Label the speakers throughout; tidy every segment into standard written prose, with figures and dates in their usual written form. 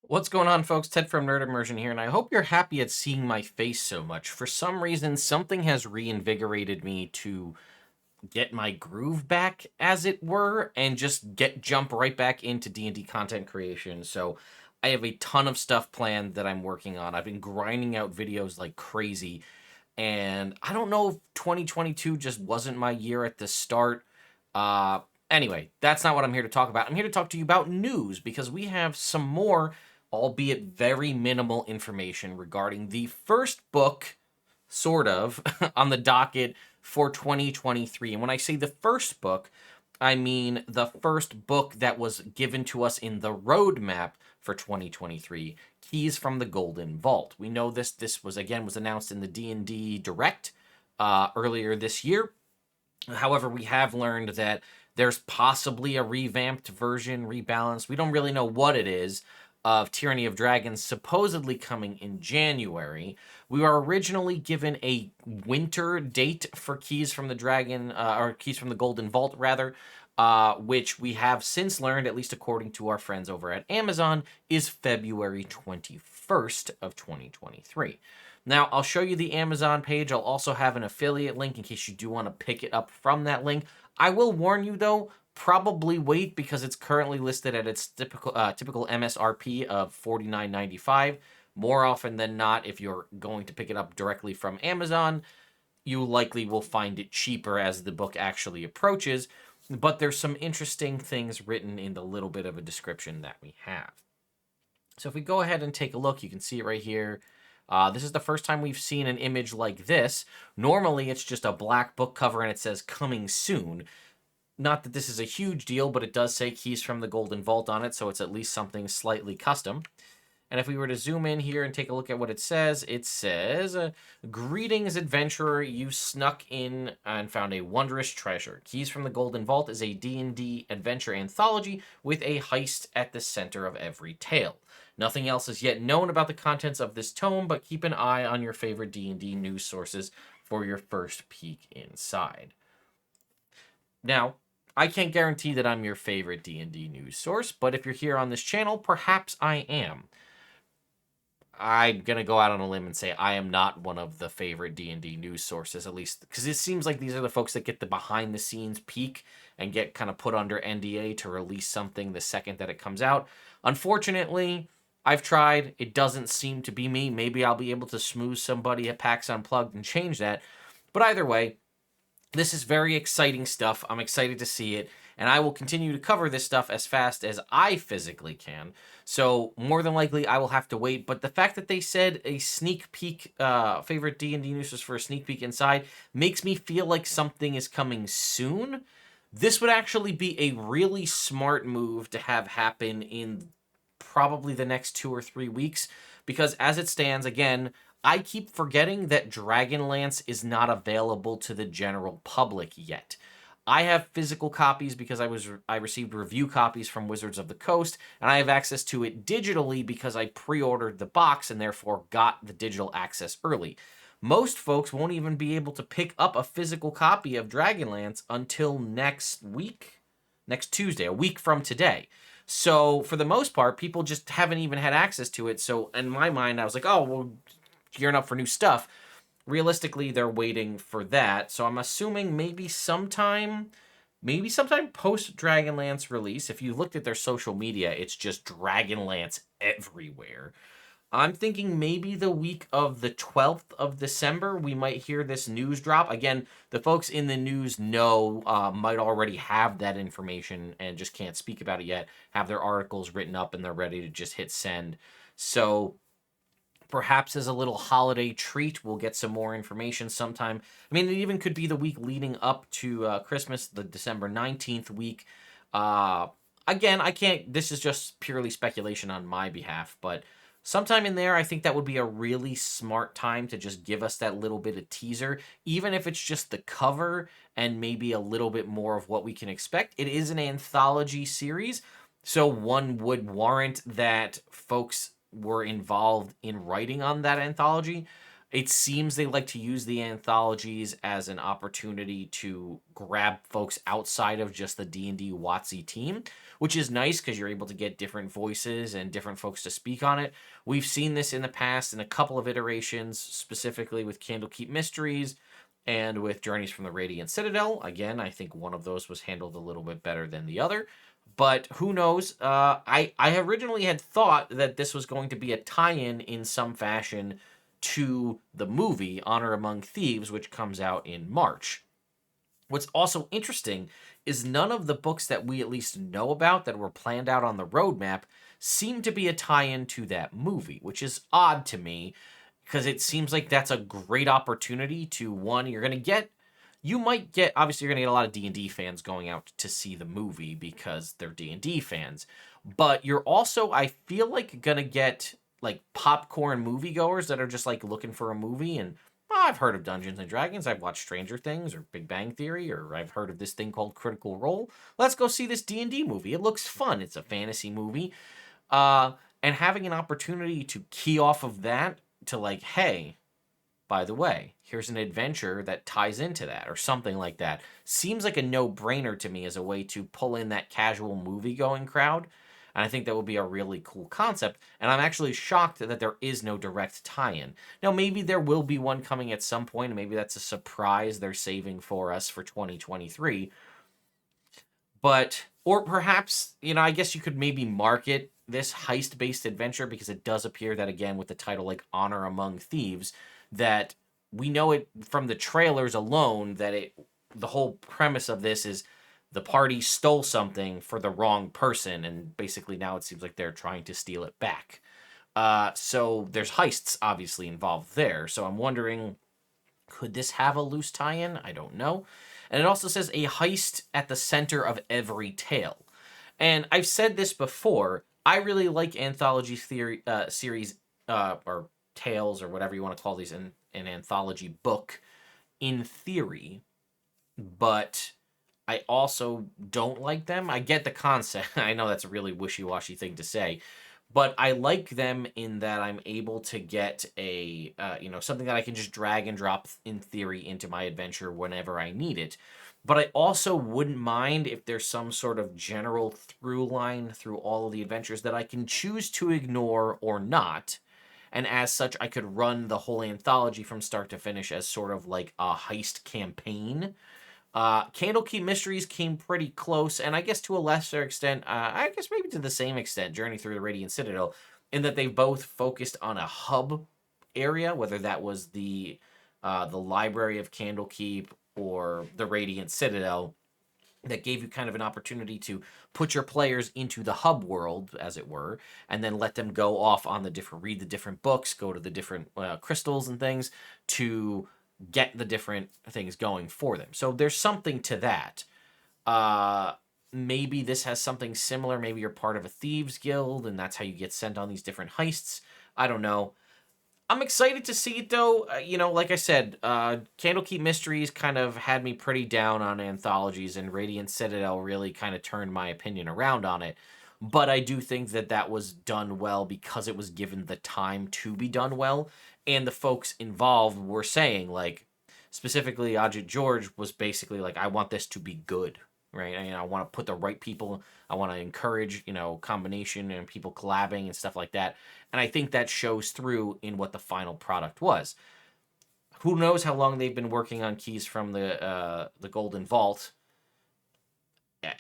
Speaker 1: What's going on, folks? Ted from Nerd Immersion here, and I hope you're happy at seeing my face so much. For some reason, something has reinvigorated me to get my groove back, as it were, and just jump right back into D&D content creation. So I have a ton of stuff planned that I'm working on. I've been grinding out videos like crazy, and I don't know if 2022 just wasn't my year at the start. Uh, anyway, that's not what I'm here to talk about. I'm here to talk to you about news because we have some more, albeit very minimal information regarding the first book, sort of, on the docket for 2023. And when I say the first book, I mean the first book that was given to us in the roadmap for 2023, Keys from the Golden Vault. We know this was announced in the D&D Direct earlier this year. However, we have learned that there's possibly a revamped version, rebalanced. We don't really know what it is, of Tyranny of Dragons supposedly coming in January. We were originally given a winter date for Keys from the Dragon, or Keys from the Golden Vault, rather, which we have since learned, at least according to our friends over at Amazon, is February 21st of 2023. Now, I'll show you the Amazon page. I'll also have an affiliate link in case you do want to pick it up from that link. I will warn you, though, probably wait because it's currently listed at its typical MSRP of $49.95. More often than not, if you're going to pick it up directly from Amazon, you likely will find it cheaper as the book actually approaches. But there's some interesting things written in the little bit of a description that we have. So if we go ahead and take a look, you can see it right here. This is the first time we've seen an image like this. Normally, it's just a black book cover and it says coming soon. Not that this is a huge deal, but it does say Keys from the Golden Vault on it, so it's at least something slightly custom. And if we were to zoom in here and take a look at what it says, greetings, adventurer, you snuck in and found a wondrous treasure. Keys from the Golden Vault is a D&D adventure anthology with a heist at the center of every tale. Nothing else is yet known about the contents of this tome, but keep an eye on your favorite D&D news sources for your first peek inside. Now, I can't guarantee that I'm your favorite D&D news source, but if you're here on this channel, perhaps I am. I'm going to go out on a limb and say I am not one of the favorite D&D news sources, at least, because it seems like these are the folks that get the behind-the-scenes peek and get kind of put under NDA to release something the second that it comes out. Unfortunately, I've tried. It doesn't seem to be me. Maybe I'll be able to smooth somebody at PAX Unplugged and change that. But either way, this is very exciting stuff. I'm excited to see it, and I will continue to cover this stuff as fast as I physically can. So more than likely, I will have to wait. But the fact that they said a sneak peek, favorite D&D news was for a sneak peek inside, makes me feel like something is coming soon. This would actually be a really smart move to have happen in probably the next 2 or 3 weeks, because as it stands, again, I keep forgetting that Dragonlance is not available to the general public yet. I have physical copies because I received review copies from Wizards of the Coast, and I have access to it digitally because I pre-ordered the box and therefore got the digital access early. Most folks won't even be able to pick up a physical copy of Dragonlance until next week, next Tuesday, a week from today. So for the most part, people just haven't even had access to it. So in my mind, I was like, oh, well, gearing up for new stuff. Realistically, they're waiting for that. So I'm assuming maybe sometime post Dragonlance release. If you looked at their social media, it's just Dragonlance everywhere. I'm thinking maybe the week of the 12th of December, we might hear this news drop. Again, the folks in the news know, might already have that information and just can't speak about it yet, have their articles written up and they're ready to just hit send. So perhaps as a little holiday treat, we'll get some more information sometime. I mean, it even could be the week leading up to Christmas, the December 19th week. Again, I can't, this is just purely speculation on my behalf, but sometime in there, I think that would be a really smart time to just give us that little bit of teaser, even if it's just the cover and maybe a little bit more of what we can expect. It is an anthology series, so one would warrant that folks were involved in writing on that anthology. It seems they like to use the anthologies as an opportunity to grab folks outside of just the D&D WotC team, which is nice because you're able to get different voices and different folks to speak on it. We've seen this in the past in a couple of iterations, specifically with Candlekeep Mysteries and with Journeys from the Radiant Citadel. Again, I think one of those was handled a little bit better than the other. But who knows? I originally had thought that this was going to be a tie-in in some fashion to the movie Honor Among Thieves, which comes out in March. What's also interesting is none of the books that we at least know about that were planned out on the roadmap seem to be a tie-in to that movie, which is odd to me because it seems like that's a great opportunity to, one, you might get, obviously you're going to get a lot of D&D fans going out to see the movie because they're D&D fans, but you're also, I feel like, going to get like popcorn moviegoers that are just like looking for a movie and, oh, I've heard of Dungeons and Dragons, I've watched Stranger Things or Big Bang Theory, or I've heard of this thing called Critical Role. Let's go see this D&D movie. It looks fun. It's a fantasy movie. And having an opportunity to key off of that to like, hey, by the way, here's an adventure that ties into that or something like that. Seems like a no-brainer to me as a way to pull in that casual movie-going crowd. And I think that would be a really cool concept. And I'm actually shocked that there is no direct tie-in. Now, maybe there will be one coming at some point, and maybe that's a surprise they're saving for us for 2023. But, or perhaps, I guess you could maybe market this heist-based adventure because it does appear that, again, with the title like Honor Among Thieves, that we know it from the trailers alone that the whole premise of this is the party stole something for the wrong person, and basically now it seems like they're trying to steal it back. So there's heists obviously involved there. So I'm wondering, could this have a loose tie-in? I don't know. And it also says a heist at the center of every tale. And I've said this before. I really like anthology series or tales or whatever you want to call these in an anthology book in theory, but I also don't like them. I get the concept. I know that's a really wishy-washy thing to say, but I like them in that I'm able to get a something that I can just drag and drop in theory into my adventure whenever I need it. But I also wouldn't mind if there's some sort of general through line through all of the adventures that I can choose to ignore or not. And as such, I could run the whole anthology from start to finish as sort of like a heist campaign. Candlekeep Mysteries came pretty close, and I guess to a lesser extent, I guess maybe to the same extent, Journey Through the Radiant Citadel, in that they both focused on a hub area, whether that was the Library of Candlekeep or the Radiant Citadel, that gave you kind of an opportunity to put your players into the hub world, as it were, and then let them go off on read the different books, go to the different crystals and things to get the different things going for them. So there's something to that. Maybe this has something similar. Maybe you're part of a thieves guild and that's how you get sent on these different heists. I don't know. I'm excited to see it though. Like I said, Candlekeep Mysteries kind of had me pretty down on anthologies, and Radiant Citadel really kind of turned my opinion around on it. But I do think that that was done well because it was given the time to be done well, and the folks involved were saying, like, specifically Ajit George was basically like, I want this to be good, right? I want to put the right people. I want to encourage, combination and people collabing and stuff like that. And I think that shows through in what the final product was. Who knows how long they've been working on keys from the Golden Vault?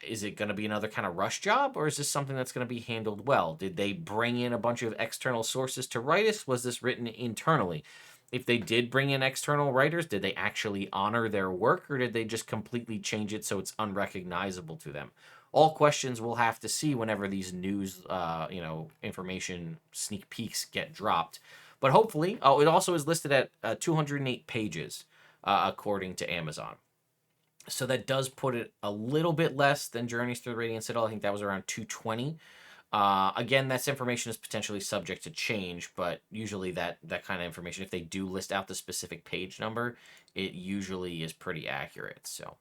Speaker 1: Is it going to be another kind of rush job, or is this something that's going to be handled well? Did they bring in a bunch of external sources to write this? Was this written internally? If they did bring in external writers, did they actually honor their work, or did they just completely change it so it's unrecognizable to them? All questions we'll have to see whenever these news, information sneak peeks get dropped. But hopefully, it also is listed at 208 pages, according to Amazon. So that does put it a little bit less than Journeys Through the Radiant Citadel. I think that was around 220. Again, that's information is potentially subject to change, but usually that kind of information, if they do list out the specific page number, it usually is pretty accurate. So,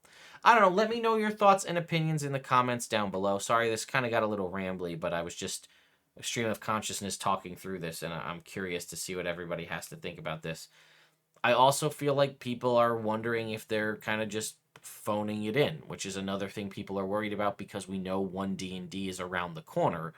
Speaker 1: I don't know. Let me know your thoughts and opinions in the comments down below. Sorry, this kind of got a little rambly, but I was just a stream of consciousness talking through this, and I'm curious to see what everybody has to think about this. I also feel like people are wondering if they're kind of just phoning it in, which is another thing people are worried about because we know one D&D is around the corner.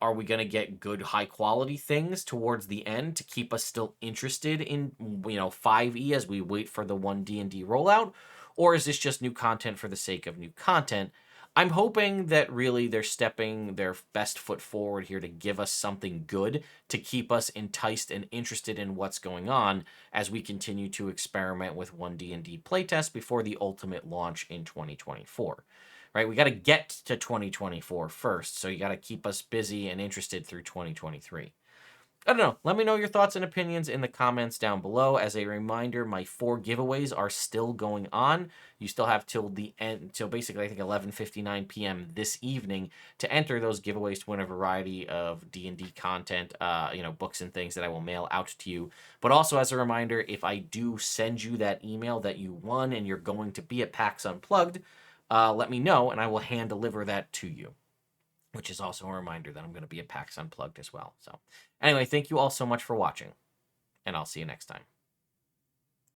Speaker 1: Are we going to get good high quality things towards the end to keep us still interested in 5e as we wait for the one D&D rollout, or is this just new content for the sake of new content? I'm hoping that really they're stepping their best foot forward here to give us something good to keep us enticed and interested in what's going on as we continue to experiment with one D&D playtest before the ultimate launch in 2024. Right? We got to get to 2024 first, so you got to keep us busy and interested through 2023. I don't know. Let me know your thoughts and opinions in the comments down below. As a reminder, my 4 giveaways are still going on. You still have till the end, till basically I think 11:59 p.m. this evening to enter those giveaways to win a variety of D&D content, books and things that I will mail out to you. But also as a reminder, if I do send you that email that you won and you're going to be at PAX Unplugged, let me know and I will hand deliver that to you, which is also a reminder that I'm going to be at PAX Unplugged as well. So anyway, thank you all so much for watching, and I'll see you next time.